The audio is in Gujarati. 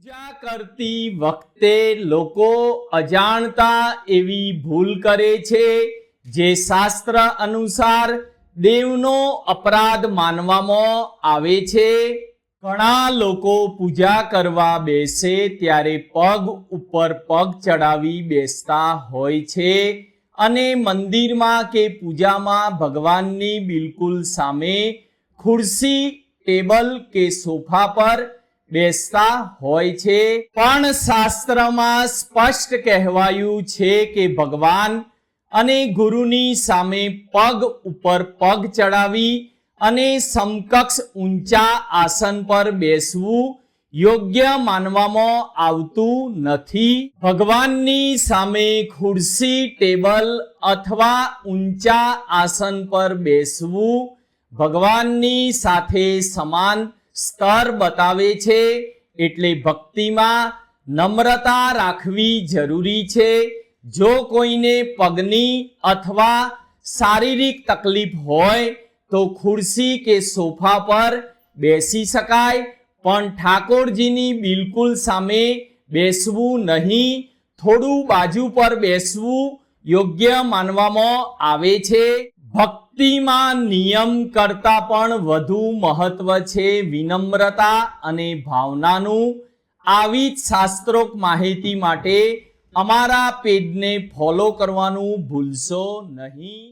પૂજા કરતી વખતે લોકો અજાણતા એવી ભૂલ કરે છે જે શાસ્ત્ર અનુસાર દેવનો અપરાધ માનવામાં આવે છે। ઘણા લોકો પૂજા કરવા બેસે ત્યારે પગ ઉપર પગ ચડાવી બેસતા હોય છે અને મંદિરમાં કે પૂજામાં ભગવાનની બિલકુલ સામે ખુરશી, ટેબલ કે સોફા પર બેસતા હોય છે। પણ શાસ્ત્રમાં સ્પષ્ટ કહેવાયું છે કે ભગવાન અને ગુરુની સામે પગ ઉપર પગ ચડાવી અને સમકક્ષ ઊંચા આસન પર બેસવું યોગ્ય માનવામાં આવતું નથી। ભગવાનની સામે ખુરશી, ટેબલ અથવા ઊંચા આસન પર બેસવું ભગવાનની સાથે સમાન સ્તર બતાવે છે। એટલે ભક્તિમાં નમ્રતા રાખવી જરૂરી છે। જો કોઈને પગની અથવા શારીરિક તકલીફ હોય તો ખુરશી કે સોફા પર બેસી શકાય, પણ ઠાકોરજીની બિલકુલ સામે બેસવું નહીં। થોડું બાજુ પર બેસવું યોગ્ય માનવામાં આવે છે। ભક્તિમાં નિયમ કરતાં પણ વધુ મહત્વ છે વિનમ્રતા અને ભાવનાનું। આવી જ શાસ્ત્રોક્ત માહિતી માટે અમારા પેજને ફોલો કરવાનું ભૂલશો નહીં।